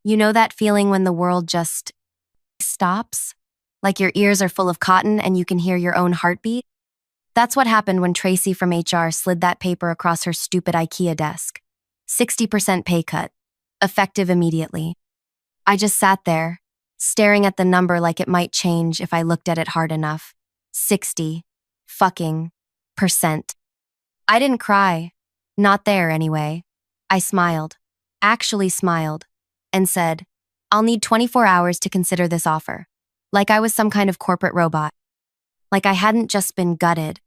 You know that feeling when the world just stops? Like your ears are full of cotton and you can hear your own heartbeat? That's what happened when Tracy from HR slid that paper across her stupid IKEA desk. 60% pay cut. Effective immediately. I just sat there, staring at the number like it might change if I looked at it hard enough. 60 fucking percent. I didn't cry. Not there, anyway. I smiled. Actually smiled. And said, I'll need 24 hours to consider this offer. Like I was some kind of corporate robot. Like I hadn't just been gutted.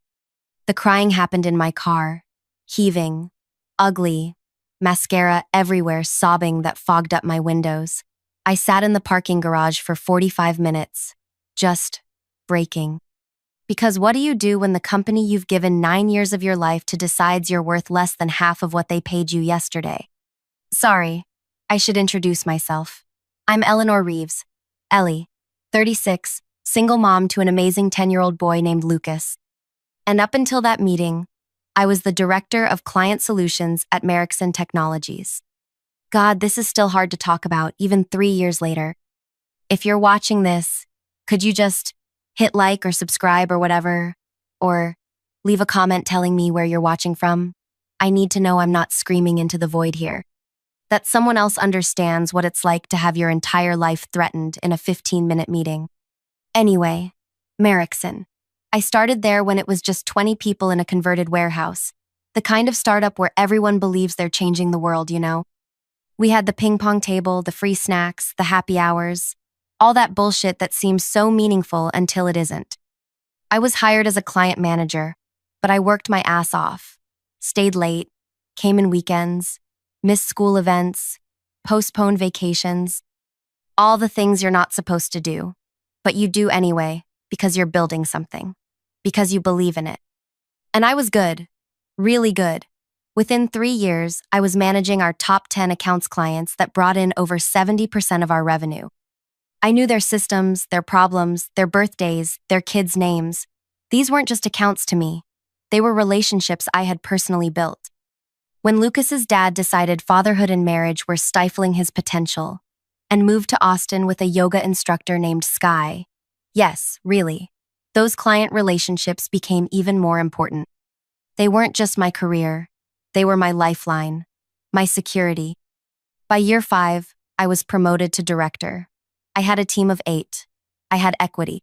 The crying happened in my car. Heaving. Ugly. Mascara everywhere, sobbing that fogged up my windows. I sat in the parking garage for 45 minutes. Just breaking. Because what do you do when the company you've given 9 years of your life to decides you're worth less than half of what they paid you yesterday? Sorry, I should introduce myself. I'm Eleanor Reeves, Ellie, 36, single mom to an amazing 10-year-old boy named Lucas. And up until that meeting, I was the director of client solutions at Merrickson Technologies. God, this is still hard to talk about, even 3 years later. If you're watching this, could you just hit like or subscribe or whatever? Or leave a comment telling me where you're watching from? I need to know I'm not screaming into the void here. That someone else understands what it's like to have your entire life threatened in a 15-minute meeting. Anyway, Merrickson. I started there when it was just 20 people in a converted warehouse. The kind of startup where everyone believes they're changing the world, you know? We had the ping pong table, the free snacks, the happy hours, all that bullshit that seems so meaningful until it isn't. I was hired as a client manager, but I worked my ass off. Stayed late, came in weekends, missed school events, postponed vacations, all the things you're not supposed to do, but you do anyway because you're building something, because you believe in it. And I was good, really good. Within 3 years, I was managing our top 10 accounts clients that brought in over 70% of our revenue. I knew their systems, their problems, their birthdays, their kids' names. These weren't just accounts to me. They were relationships I had personally built. When Lucas's dad decided fatherhood and marriage were stifling his potential and moved to Austin with a yoga instructor named Sky, yes, really, those client relationships became even more important. They weren't just my career. They were my lifeline, my security. By year 5, I was promoted to director. I had a team of 8. I had equity.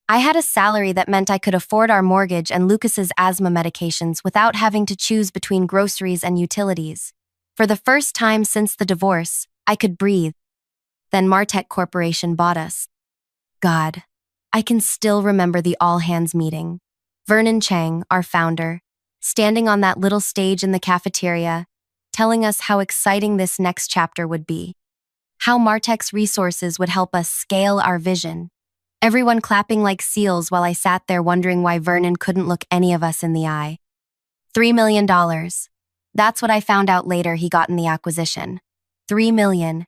I had a salary that meant I could afford our mortgage and Lucas's asthma medications without having to choose between groceries and utilities. For the first time since the divorce, I could breathe. Then Martech Corporation bought us. God, I can still remember the all-hands meeting. Vernon Chang, our founder, standing on that little stage in the cafeteria, telling us how exciting this next chapter would be. How Martech's resources would help us scale our vision. Everyone clapping like seals while I sat there wondering why Vernon couldn't look any of us in the eye. $3 million. That's what I found out later he got in the acquisition. $3 million,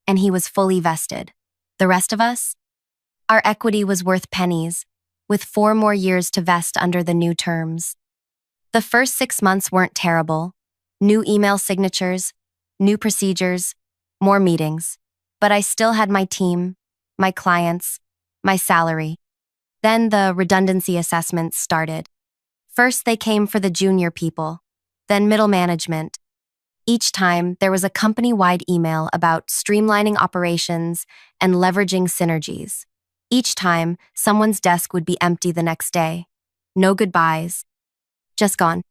and he was fully vested. The rest of us? Our equity was worth pennies, with 4 more years to vest under the new terms. The first 6 months weren't terrible. New email signatures, new procedures, more meetings. But I still had my team, my clients, my salary. Then the redundancy assessments started. First, they came for the junior people, then middle management. Each time, there was a company-wide email about streamlining operations and leveraging synergies. Each time, someone's desk would be empty the next day. No goodbyes. Just gone.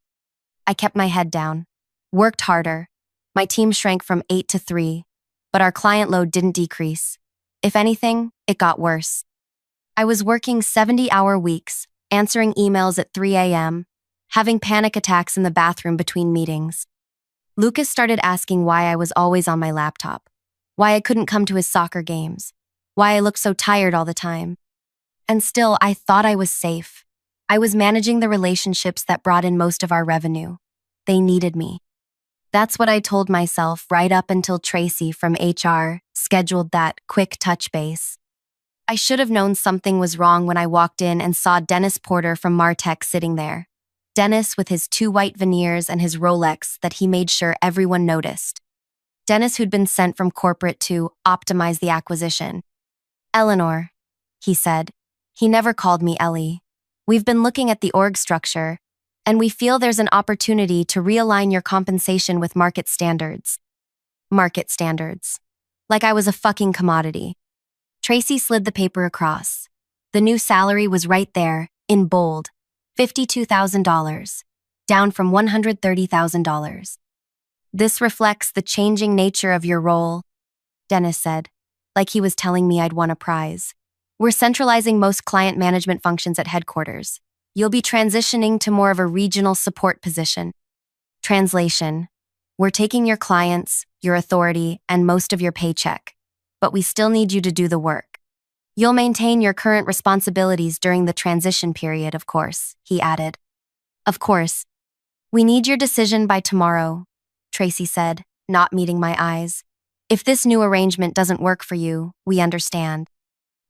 I kept my head down, worked harder. My team shrank from 8 to 3, but our client load didn't decrease. If anything, it got worse. I was working 70-hour weeks, answering emails at 3 a.m., having panic attacks in the bathroom between meetings. Lucas started asking why I was always on my laptop, why I couldn't come to his soccer games, why I looked so tired all the time. And still, I thought I was safe. I was managing the relationships that brought in most of our revenue. They needed me. That's what I told myself right up until Tracy from HR scheduled that quick touch base. I should have known something was wrong when I walked in and saw Dennis Porter from Martech sitting there. Dennis with his 2 white veneers and his Rolex that he made sure everyone noticed. Dennis, who'd been sent from corporate to optimize the acquisition. Eleanor, he said. He never called me Ellie. We've been looking at the org structure, and we feel there's an opportunity to realign your compensation with market standards. Market standards. Like I was a fucking commodity. Tracy slid the paper across. The new salary was right there, in bold. $52,000, down from $130,000. This reflects the changing nature of your role, Dennis said, like he was telling me I'd won a prize. We're centralizing most client management functions at headquarters. You'll be transitioning to more of a regional support position. Translation: we're taking your clients, your authority, and most of your paycheck, but we still need you to do the work. You'll maintain your current responsibilities during the transition period, of course, he added. Of course. We need your decision by tomorrow, Tracy said, not meeting my eyes. If this new arrangement doesn't work for you, we understand.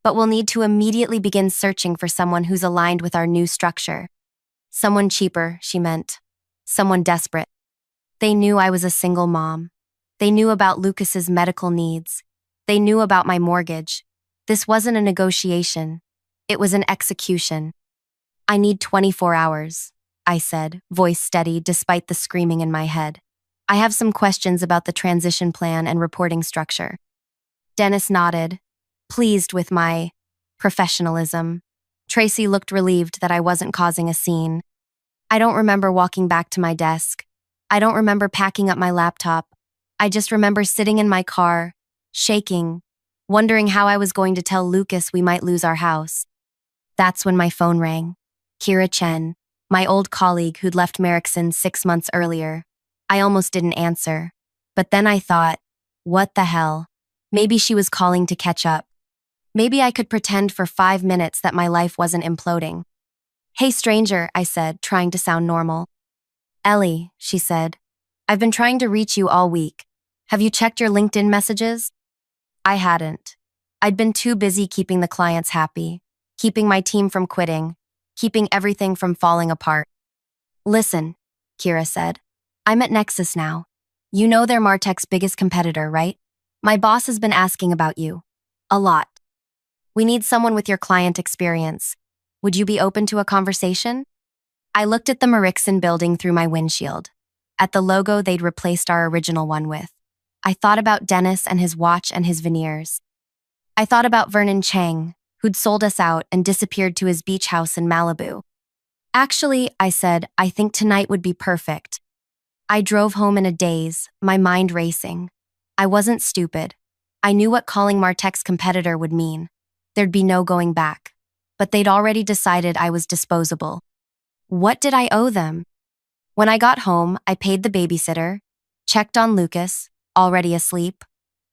But we'll need to immediately begin searching for someone who's aligned with our new structure. Someone cheaper, she meant. Someone desperate. They knew I was a single mom. They knew about Lucas's medical needs. They knew about my mortgage. This wasn't a negotiation. It was an execution. I need 24 hours, I said, voice steady despite the screaming in my head. I have some questions about the transition plan and reporting structure. Dennis nodded, pleased with my professionalism. Tracy looked relieved that I wasn't causing a scene. I don't remember walking back to my desk. I don't remember packing up my laptop. I just remember sitting in my car, shaking, wondering how I was going to tell Lucas we might lose our house. That's when my phone rang. Kira Chen, my old colleague who'd left Merrickson 6 months earlier. I almost didn't answer. But then I thought, what the hell? Maybe she was calling to catch up. Maybe I could pretend for 5 minutes that my life wasn't imploding. Hey stranger, I said, trying to sound normal. Ellie, she said. I've been trying to reach you all week. Have you checked your LinkedIn messages? I hadn't. I'd been too busy keeping the clients happy, keeping my team from quitting, keeping everything from falling apart. Listen, Kira said. I'm at Nexus now. You know they're Martech's biggest competitor, right? My boss has been asking about you. A lot. We need someone with your client experience. Would you be open to a conversation? I looked at the Merrickson building through my windshield, at the logo they'd replaced our original one with. I thought about Dennis and his watch and his veneers. I thought about Vernon Chang, who'd sold us out and disappeared to his beach house in Malibu. Actually, I said, I think tonight would be perfect. I drove home in a daze, my mind racing. I wasn't stupid. I knew what calling Martech's competitor would mean. There'd be no going back. But they'd already decided I was disposable. What did I owe them? When I got home, I paid the babysitter, checked on Lucas, already asleep.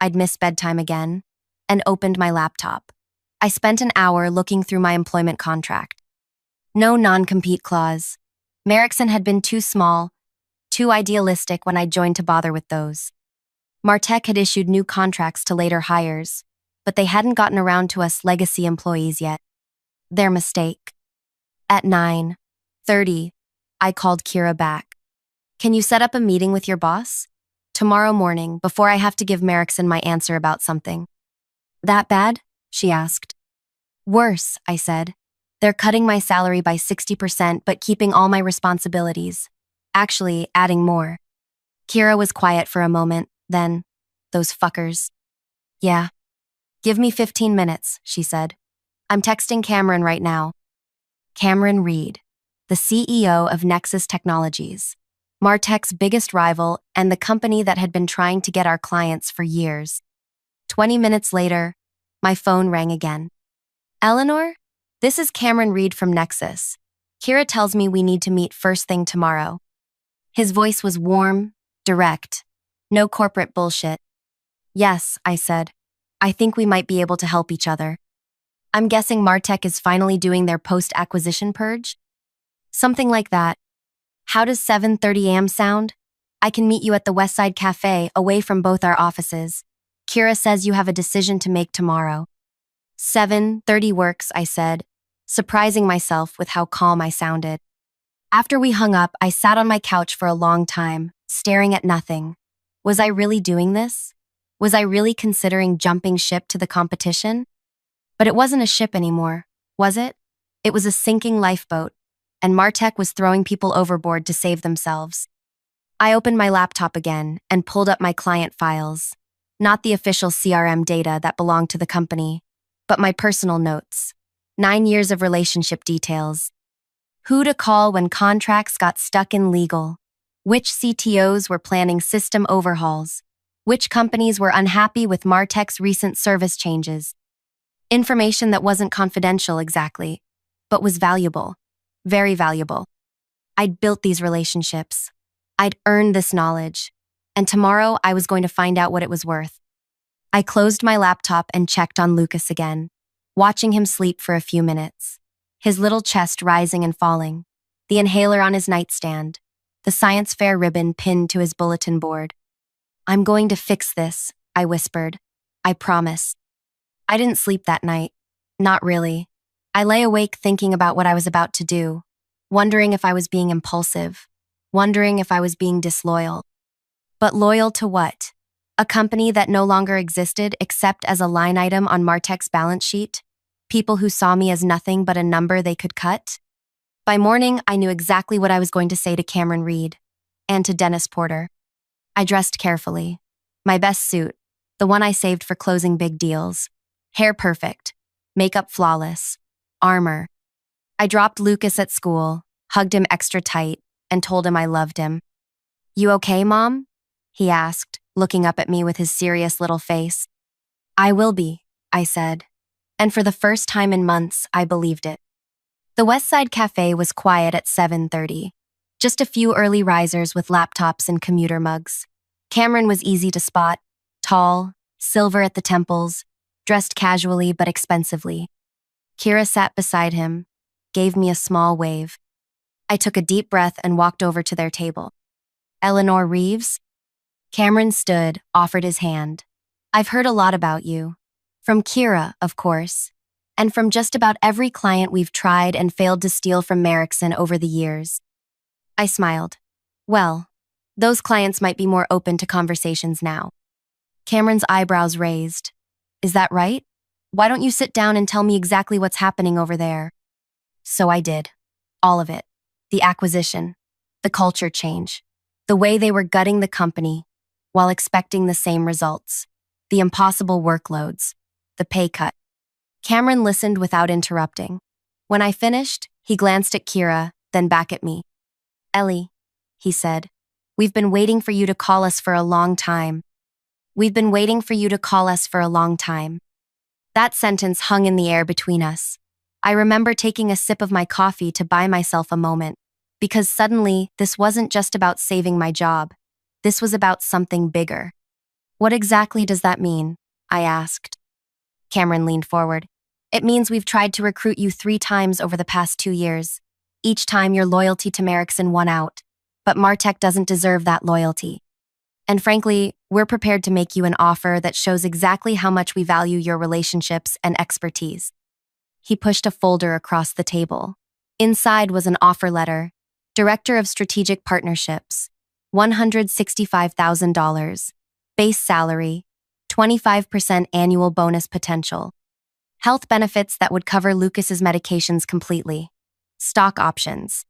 I'd missed bedtime again, and opened my laptop. I spent an hour looking through my employment contract. No non-compete clause. Merrickson had been too small, too idealistic when I joined to bother with those. Martech had issued new contracts to later hires, but they hadn't gotten around to us legacy employees yet. Their mistake. At 9:30, I called Kira back. Can you set up a meeting with your boss? Tomorrow morning, before I have to give Merrickson my answer about something. That bad? She asked. Worse, I said. They're cutting my salary by 60% but keeping all my responsibilities. Actually, adding more. Kira was quiet for a moment, then, those fuckers. Yeah. Give me 15 minutes, she said. I'm texting Cameron right now. Cameron Reed, the CEO of Nexus Technologies, Martech's biggest rival and the company that had been trying to get our clients for years. 20 minutes later, my phone rang again. Eleanor? This is Cameron Reed from Nexus. Kira tells me we need to meet first thing tomorrow. His voice was warm, direct, no corporate bullshit. Yes, I said. I think we might be able to help each other. I'm guessing Martech is finally doing their post-acquisition purge? Something like that. How does 7:30 a.m. sound? I can meet you at the Westside Cafe, away from both our offices. Kira says you have a decision to make tomorrow. 7:30 works, I said, surprising myself with how calm I sounded. After we hung up, I sat on my couch for a long time, staring at nothing. Was I really doing this? Was I really considering jumping ship to the competition? But it wasn't a ship anymore, was it? It was a sinking lifeboat, and Martech was throwing people overboard to save themselves. I opened my laptop again and pulled up my client files. Not the official CRM data that belonged to the company, but my personal notes. 9 years of relationship details. Who to call when contracts got stuck in legal. Which CTOs were planning system overhauls. Which companies were unhappy with Martech's recent service changes. Information that wasn't confidential exactly, but was valuable. Very valuable. I'd built these relationships. I'd earned this knowledge. And tomorrow I was going to find out what it was worth. I closed my laptop and checked on Lucas again, watching him sleep for a few minutes. His little chest rising and falling, the inhaler on his nightstand, the science fair ribbon pinned to his bulletin board. "I'm going to fix this," I whispered. "I promise." I didn't sleep that night. Not really. I lay awake thinking about what I was about to do, wondering if I was being impulsive, wondering if I was being disloyal. But loyal to what? A company that no longer existed except as a line item on Martech's balance sheet? People who saw me as nothing but a number they could cut? By morning, I knew exactly what I was going to say to Cameron Reed and to Dennis Porter. I dressed carefully. My best suit, the one I saved for closing big deals. Hair perfect, makeup flawless, armor. I dropped Lucas at school, hugged him extra tight, and told him I loved him. "You okay, Mom?" he asked, looking up at me with his serious little face. "I will be," I said. And for the first time in months, I believed it. The Westside Cafe was quiet at 7:30. Just a few early risers with laptops and commuter mugs. Cameron was easy to spot, tall, silver at the temples, dressed casually but expensively. Kira sat beside him, gave me a small wave. I took a deep breath and walked over to their table. "Eleanor Reeves?" Cameron stood, offered his hand. "I've heard a lot about you. From Kira, of course. And from just about every client we've tried and failed to steal from Merrickson over the years." I smiled. "Well, those clients might be more open to conversations now." Cameron's eyebrows raised. "Is that right? Why don't you sit down and tell me exactly what's happening over there?" So I did. All of it. The acquisition, the culture change, the way they were gutting the company while expecting the same results, the impossible workloads, the pay cut. Cameron listened without interrupting. When I finished, he glanced at Kira, then back at me. "Ellie," he said, "we've been waiting for you to call us for a long time. We've been waiting for you to call us for a long time." That sentence hung in the air between us. I remember taking a sip of my coffee to buy myself a moment, because suddenly this wasn't just about saving my job. This was about something bigger. "What exactly does that mean?" I asked. Cameron leaned forward. "It means we've tried to recruit you 3 times over the past 2 years. Each time your loyalty to Merrickson won out. But Martech doesn't deserve that loyalty. And frankly, we're prepared to make you an offer that shows exactly how much we value your relationships and expertise." He pushed a folder across the table. Inside was an offer letter. Director of Strategic Partnerships. $165,000. Base salary. 25% annual bonus potential. Health benefits that would cover Lucas's medications completely. Stock options.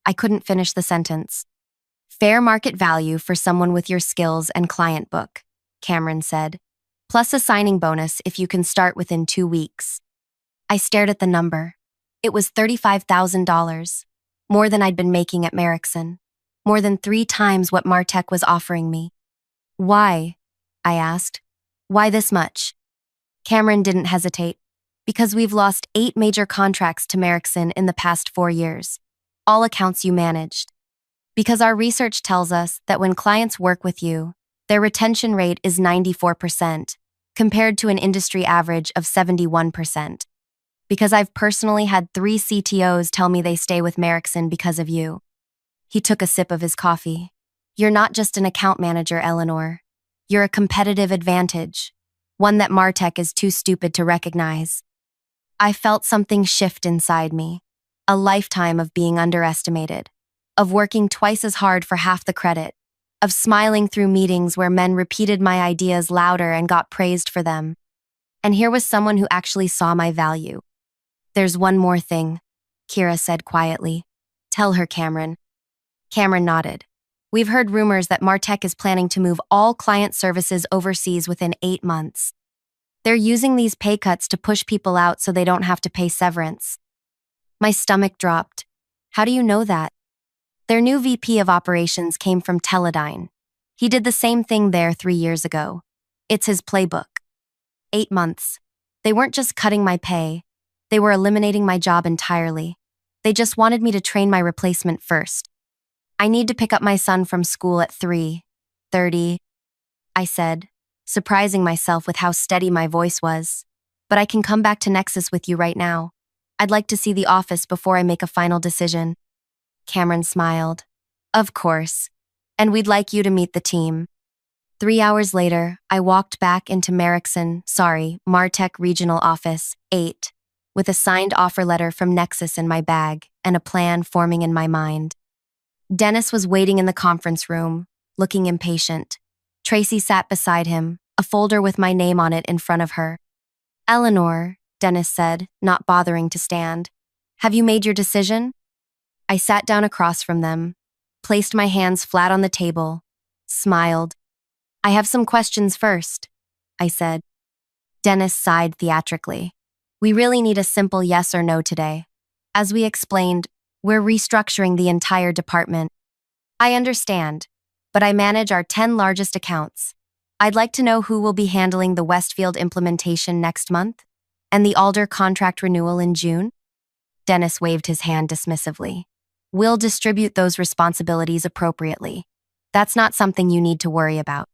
I couldn't finish the sentence. "Fair market value for someone with your skills and client book," Cameron said. "Plus a signing bonus if you can start within 2 weeks." I stared at the number. It was $35,000. More than I'd been making at Merrickson. More than 3 times what Martech was offering me. "Why?" I asked. "Why this much?" Cameron didn't hesitate. "Because we've lost 8 major contracts to Merrickson in the past 4 years. All accounts you managed. Because our research tells us that when clients work with you, their retention rate is 94%, compared to an industry average of 71%. Because I've personally had 3 CTOs tell me they stay with Merrickson because of you." He took a sip of his coffee. "You're not just an account manager, Eleanor. You're a competitive advantage, one that Martech is too stupid to recognize." I felt something shift inside me. A lifetime of being underestimated, of working twice as hard for half the credit, of smiling through meetings where men repeated my ideas louder and got praised for them. And here was someone who actually saw my value. There's one more thing, Kira said quietly. Tell her, Cameron. Cameron nodded. We've heard rumors that Martech is planning to move all client services overseas within 8 months. They're using these pay cuts to push people out so they don't have to pay severance. My stomach dropped. How do you know that? Their new VP of operations came from Teledyne. He did the same thing there 3 years ago. It's his playbook. 8 months. They weren't just cutting my pay. They were eliminating my job entirely. They just wanted me to train my replacement first. I need to pick up my son from school at 3:30, I said, surprising myself with how steady my voice was. But I can come back to Nexus with you right now. I'd like to see the office before I make a final decision. Cameron smiled. Of course. And we'd like you to meet the team. 3 hours later, I walked back into Martech Regional Office 8, with a signed offer letter from Nexus in my bag and a plan forming in my mind. Dennis was waiting in the conference room, looking impatient. Tracy sat beside him, a folder with my name on it in front of her. Eleanor, Dennis said, not bothering to stand. Have you made your decision? I sat down across from them, placed my hands flat on the table, smiled. I have some questions first, I said. Dennis sighed theatrically. We really need a simple yes or no today. As we explained, we're restructuring the entire department. I understand, but I manage our 10 largest accounts. I'd like to know who will be handling the Westfield implementation next month and the Alder contract renewal in June. Dennis waved his hand dismissively. We'll distribute those responsibilities appropriately. That's not something you need to worry about.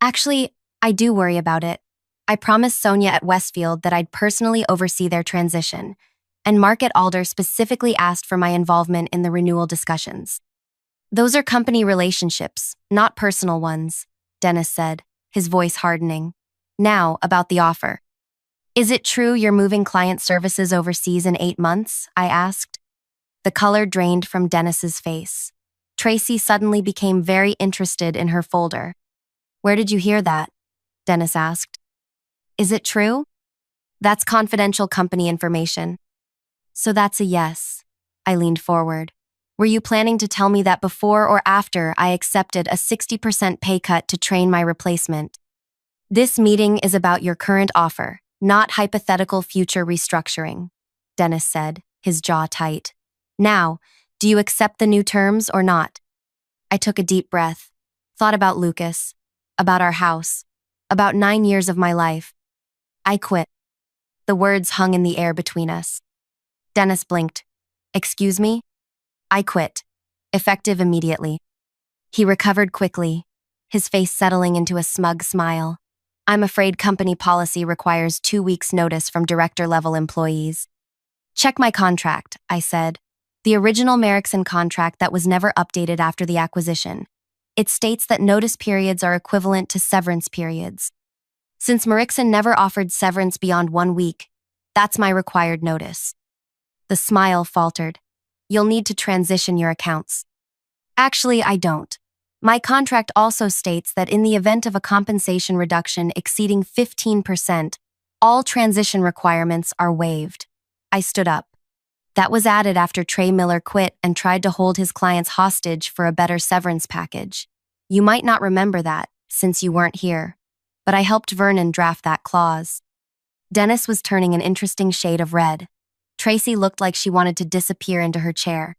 Actually, I do worry about it. I promised Sonia at Westfield that I'd personally oversee their transition, and Mark at Alder specifically asked for my involvement in the renewal discussions. Those are company relationships, not personal ones, Dennis said, his voice hardening. Now, about the offer. Is it true you're moving client services overseas in 8 months? I asked. The color drained from Dennis's face. Tracy suddenly became very interested in her folder. Where did you hear that? Dennis asked. Is it true? That's confidential company information. So that's a yes. I leaned forward. Were you planning to tell me that before or after I accepted a 60% pay cut to train my replacement? This meeting is about your current offer, not hypothetical future restructuring, Dennis said, his jaw tight. Now, do you accept the new terms or not? I took a deep breath, thought about Lucas, about our house, about 9 years of my life. I quit. The words hung in the air between us. Dennis blinked. Excuse me? I quit. Effective immediately. He recovered quickly, his face settling into a smug smile. I'm afraid company policy requires 2 weeks' notice from director-level employees. Check my contract, I said. The original Merrickson contract that was never updated after the acquisition. It states that notice periods are equivalent to severance periods. Since Merrickson never offered severance beyond 1 week, that's my required notice. The smile faltered. You'll need to transition your accounts. Actually, I don't. My contract also states that in the event of a compensation reduction exceeding 15%, all transition requirements are waived. I stood up. That was added after Trey Miller quit and tried to hold his clients hostage for a better severance package. You might not remember that, since you weren't here, but I helped Vernon draft that clause. Dennis was turning an interesting shade of red. Tracy looked like she wanted to disappear into her chair.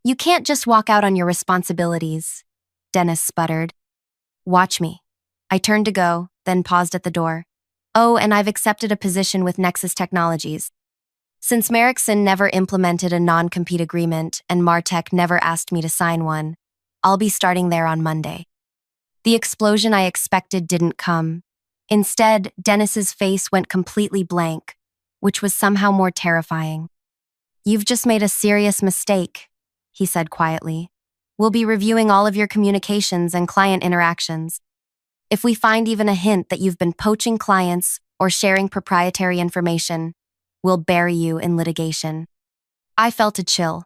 You can't just walk out on your responsibilities, Dennis sputtered. Watch me. I turned to go, then paused at the door. Oh, and I've accepted a position with Nexus Technologies. Since Merrickson never implemented a non-compete agreement and Martech never asked me to sign one, I'll be starting there on Monday. The explosion I expected didn't come. Instead, Dennis's face went completely blank, which was somehow more terrifying. You've just made a serious mistake, he said quietly. We'll be reviewing all of your communications and client interactions. If we find even a hint that you've been poaching clients or sharing proprietary information, we'll bury you in litigation. I felt a chill.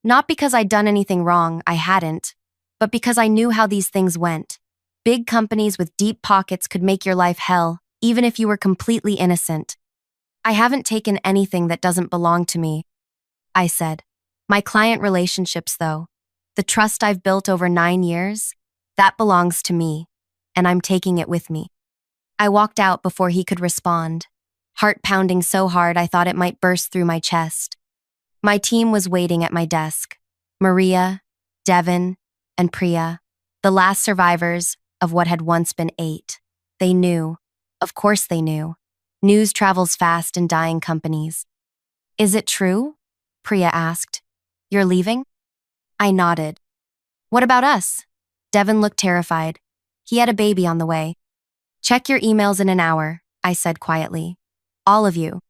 Not because I'd done anything wrong, I hadn't, but because I knew how these things went. Big companies with deep pockets could make your life hell, even if you were completely innocent. I haven't taken anything that doesn't belong to me, I said. My client relationships, though, the trust I've built over 9 years, that belongs to me, and I'm taking it with me. I walked out before he could respond, heart pounding so hard I thought it might burst through my chest. My team was waiting at my desk. Maria, Devin, and Priya, the last survivors of what had once been 8. They knew. Of course they knew. News travels fast in dying companies. Is it true? Priya asked. You're leaving? I nodded. What about us? Devin looked terrified. He had a baby on the way. Check your emails in an hour, I said quietly. All of you.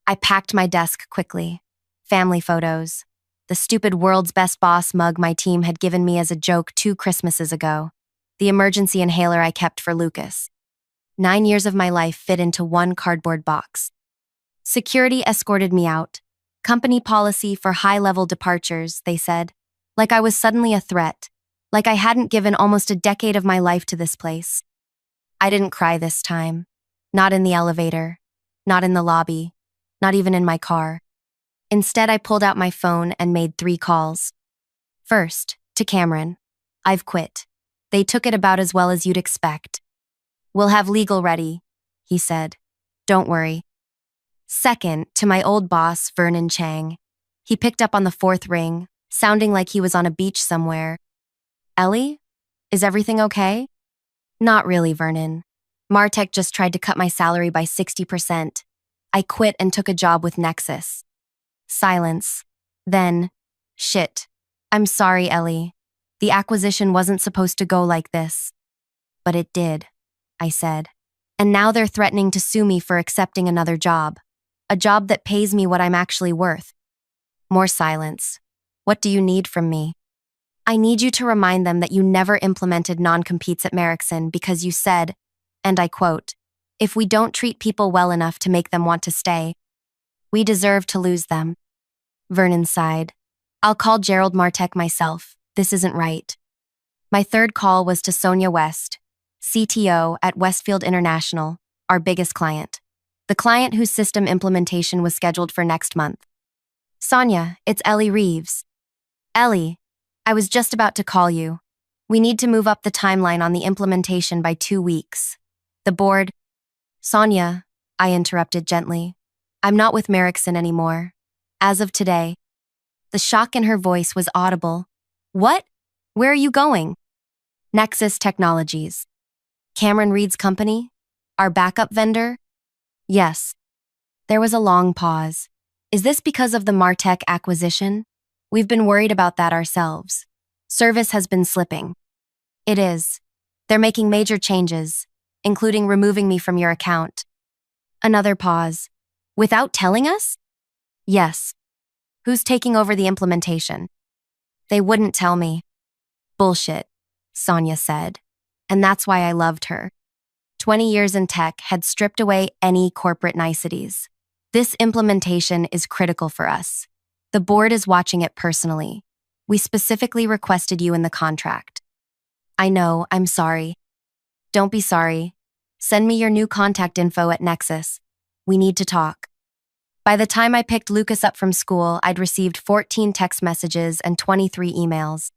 I packed my desk quickly. Family photos. The stupid world's best boss mug my team had given me as a joke 2 Christmases ago. The emergency inhaler I kept for Lucas. 9 years of my life fit into one cardboard box. Security escorted me out. Company policy for high-level departures, they said. Like I was suddenly a threat. Like I hadn't given almost a decade of my life to this place. I didn't cry this time. Not in the elevator. Not in the lobby. Not even in my car. Instead, I pulled out my phone and made 3 calls. First, to Cameron. I've quit. They took it about as well as you'd expect. We'll have legal ready, he said. Don't worry. Second, to my old boss, Vernon Chang. He picked up on the 4th ring, sounding like he was on a beach somewhere. Ellie? Is everything okay? Not really, Vernon. Martech just tried to cut my salary by 60%. I quit and took a job with Nexus. Silence. Then, shit. I'm sorry, Ellie. The acquisition wasn't supposed to go like this. But it did, I said. And now they're threatening to sue me for accepting another job. A job that pays me what I'm actually worth. More silence. What do you need from me? I need you to remind them that you never implemented non-competes at Merrickson because you said, and I quote, if we don't treat people well enough to make them want to stay, we deserve to lose them. Vernon sighed. I'll call Gerald Martech myself. This isn't right. My third call was to Sonia West, CTO at Westfield International, our biggest client. The client whose system implementation was scheduled for next month. Sonia, it's Ellie Reeves. Ellie, I was just about to call you. We need to move up the timeline on the implementation by 2 weeks. The board... Sonia, I interrupted gently. I'm not with Merrickson anymore. As of today. The shock in her voice was audible. What? Where are you going? Nexus Technologies. Cameron Reed's company? Our backup vendor? Yes. There was a long pause. Is this because of the Martech acquisition? We've been worried about that ourselves. Service has been slipping. It is. They're making major changes, including removing me from your account. Another pause. Without telling us? Yes. Who's taking over the implementation? They wouldn't tell me. Bullshit, Sonia said. And that's why I loved her. 20 years in tech had stripped away any corporate niceties. This implementation is critical for us. The board is watching it personally. We specifically requested you in the contract. I know, I'm sorry. Don't be sorry. Send me your new contact info at Nexus. We need to talk. By the time I picked Lucas up from school, I'd received 14 text messages and 23 emails.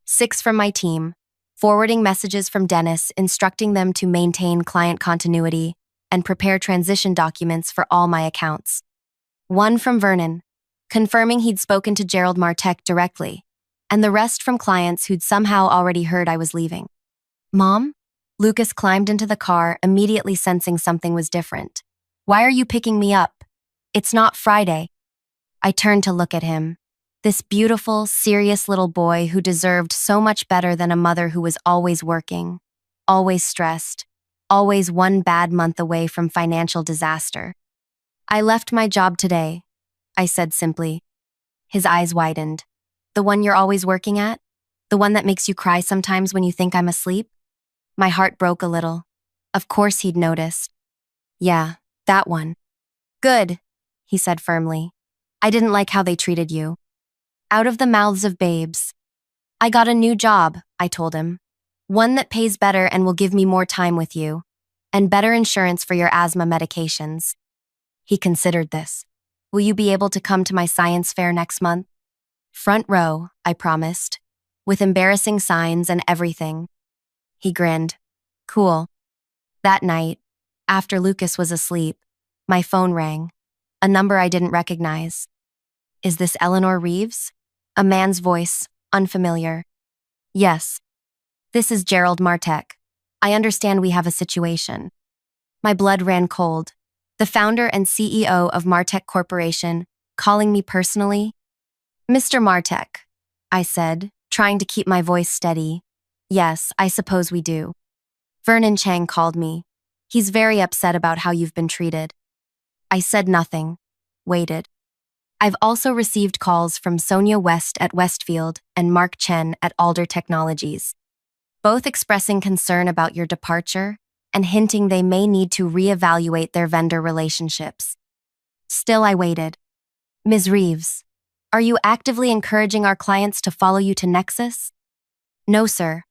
6 from my team, forwarding messages from Dennis instructing them to maintain client continuity and prepare transition documents for all my accounts. 1 from Vernon, confirming he'd spoken to Gerald Martech directly, and the rest from clients who'd somehow already heard I was leaving. Mom? Lucas climbed into the car, immediately sensing something was different. Why are you picking me up? It's not Friday. I turned to look at him. This beautiful, serious little boy who deserved so much better than a mother who was always working, always stressed, always one bad month away from financial disaster. I left my job today, I said simply. His eyes widened. The one you're always working at? The one that makes you cry sometimes when you think I'm asleep? My heart broke a little. Of course he'd noticed. Yeah, that one. Good, he said firmly. I didn't like how they treated you. Out of the mouths of babes. I got a new job, I told him. One that pays better and will give me more time with you, and better insurance for your asthma medications. He considered this. Will you be able to come to my science fair next month? Front row, I promised, with embarrassing signs and everything. He grinned. Cool. That night, after Lucas was asleep, my phone rang. A number I didn't recognize. Is this Eleanor Reeves? A man's voice, unfamiliar. Yes. This is Gerald Martek. I understand we have a situation. My blood ran cold. The founder and CEO of Martek Corporation, calling me personally. Mr. Martek, I said, trying to keep my voice steady. Yes, I suppose we do. Vernon Chang called me. He's very upset about how you've been treated. I said nothing. Waited. I've also received calls from Sonia West at Westfield and Mark Chen at Alder Technologies, both expressing concern about your departure and hinting they may need to reevaluate their vendor relationships. Still, I waited. Ms. Reeves, are you actively encouraging our clients to follow you to Nexus? No, sir.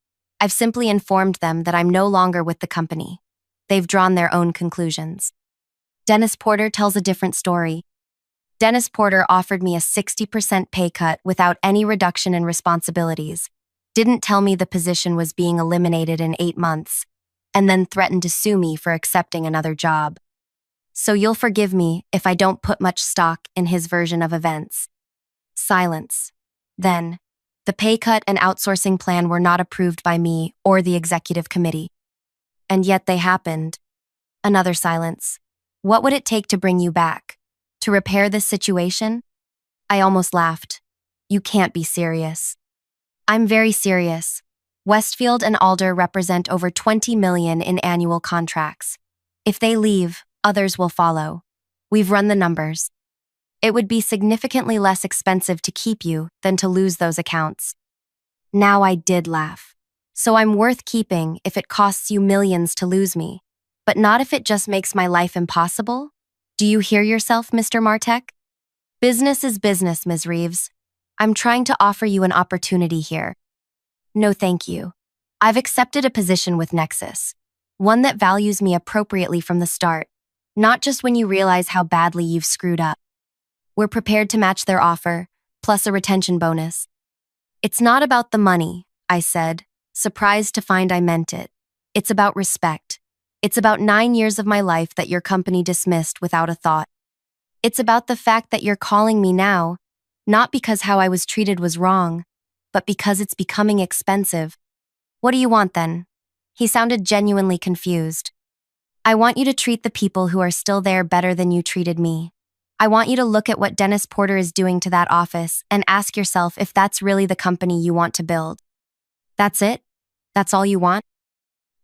I've simply informed them that I'm no longer with the company. They've drawn their own conclusions. Dennis Porter tells a different story. Dennis Porter offered me a 60% pay cut without any reduction in responsibilities, didn't tell me the position was being eliminated in 8 months, and then threatened to sue me for accepting another job. So you'll forgive me if I don't put much stock in his version of events. Silence. Then, the pay cut and outsourcing plan were not approved by me or the executive committee. And yet they happened. Another silence. What would it take to bring you back? To repair this situation? I almost laughed. You can't be serious. I'm very serious. Westfield and Alder represent over 20 million in annual contracts. If they leave, others will follow. We've run the numbers. It would be significantly less expensive to keep you than to lose those accounts. Now I did laugh. So I'm worth keeping if it costs you millions to lose me, but not if it just makes my life impossible? Do you hear yourself, Mr. Martek? Business is business, Ms. Reeves. I'm trying to offer you an opportunity here. No, thank you. I've accepted a position with Nexus, one that values me appropriately from the start, not just when you realize how badly you've screwed up. We're prepared to match their offer, plus a retention bonus. It's not about the money, I said, surprised to find I meant it. It's about respect. It's about 9 years of my life that your company dismissed without a thought. It's about the fact that you're calling me now, not because how I was treated was wrong, but because it's becoming expensive. What do you want then? He sounded genuinely confused. I want you to treat the people who are still there better than you treated me. I want you to look at what Dennis Porter is doing to that office and ask yourself if that's really the company you want to build. That's it? That's all you want?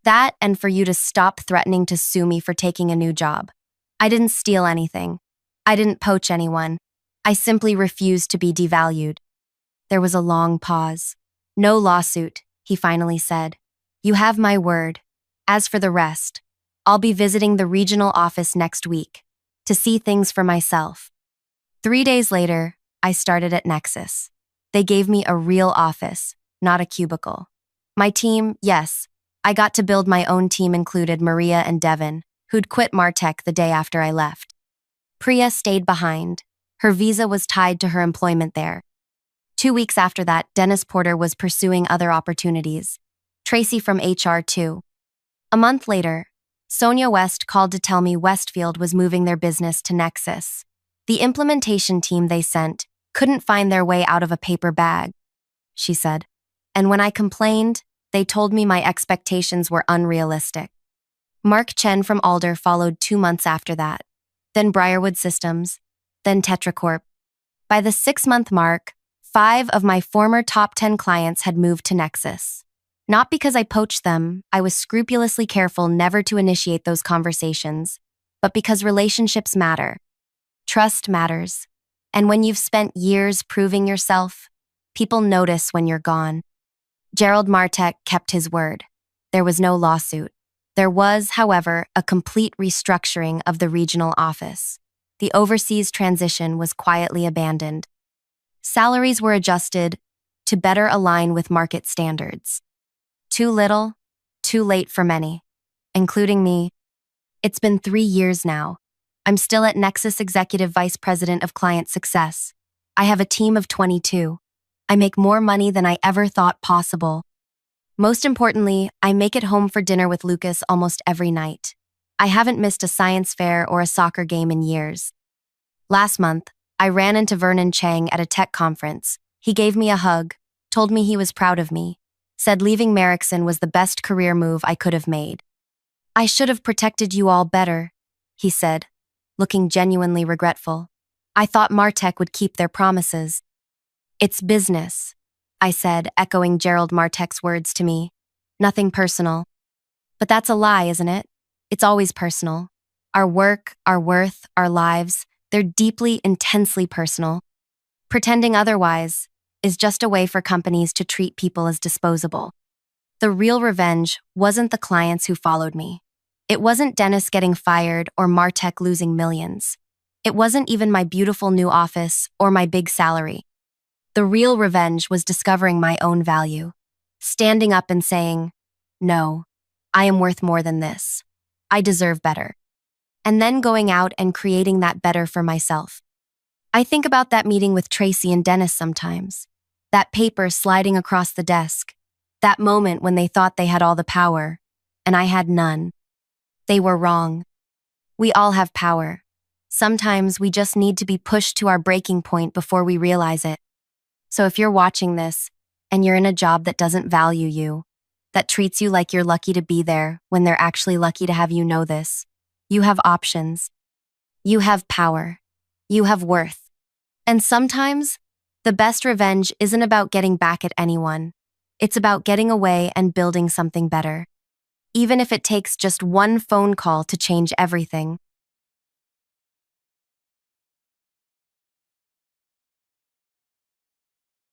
That and for you to stop threatening to sue me for taking a new job. I didn't steal anything. I didn't poach anyone. I simply refused to be devalued. There was a long pause. No lawsuit, he finally said. You have my word. As for the rest, I'll be visiting the regional office next week to see things for myself. 3 days later, I started at Nexus. They gave me a real office, not a cubicle. My team, yes, I got to build my own team included Maria and Devin, who'd quit Martek the day after I left. Priya stayed behind. Her visa was tied to her employment there. 2 weeks after that, Dennis Porter was pursuing other opportunities. Tracy from HR too. A month later, Sonia West called to tell me Westfield was moving their business to Nexus. The implementation team they sent couldn't find their way out of a paper bag, she said. And when I complained, they told me my expectations were unrealistic. Mark Chen from Alder followed 2 months after that, then Briarwood Systems, then Tetracorp. By the 6-month mark, 5 of my former top 10 clients had moved to Nexus. Not because I poached them, I was scrupulously careful never to initiate those conversations, but because relationships matter. Trust matters. And when you've spent years proving yourself, people notice when you're gone. Gerald Martek kept his word. There was no lawsuit. There was, however, a complete restructuring of the regional office. The overseas transition was quietly abandoned. Salaries were adjusted to better align with market standards. Too little, too late for many, including me. It's been 3 years now. I'm still at Nexus Executive Vice President of Client Success. I have a team of 22. I make more money than I ever thought possible. Most importantly, I make it home for dinner with Lucas almost every night. I haven't missed a science fair or a soccer game in years. Last month, I ran into Vernon Chang at a tech conference. He gave me a hug, told me he was proud of me, said leaving Merrickson was the best career move I could have made. I should have protected you all better, he said, looking genuinely regretful. I thought Martech would keep their promises. It's business, I said, echoing Gerald Martech's words to me. Nothing personal. But that's a lie, isn't it? It's always personal. Our work, our worth, our lives, they're deeply, intensely personal. Pretending otherwise is just a way for companies to treat people as disposable. The real revenge wasn't the clients who followed me. It wasn't Dennis getting fired or Martech losing millions. It wasn't even my beautiful new office or my big salary. The real revenge was discovering my own value, standing up and saying, "No, I am worth more than this. I deserve better." And then going out and creating that better for myself. I think about that meeting with Tracy and Dennis sometimes. That paper sliding across the desk. That moment when they thought they had all the power, and I had none. They were wrong. We all have power. Sometimes we just need to be pushed to our breaking point before we realize it. So if you're watching this, and you're in a job that doesn't value you, that treats you like you're lucky to be there when they're actually lucky to have you know this, you have options. You have power. You have worth. And sometimes, the best revenge isn't about getting back at anyone. It's about getting away and building something better. Even if it takes just one phone call to change everything.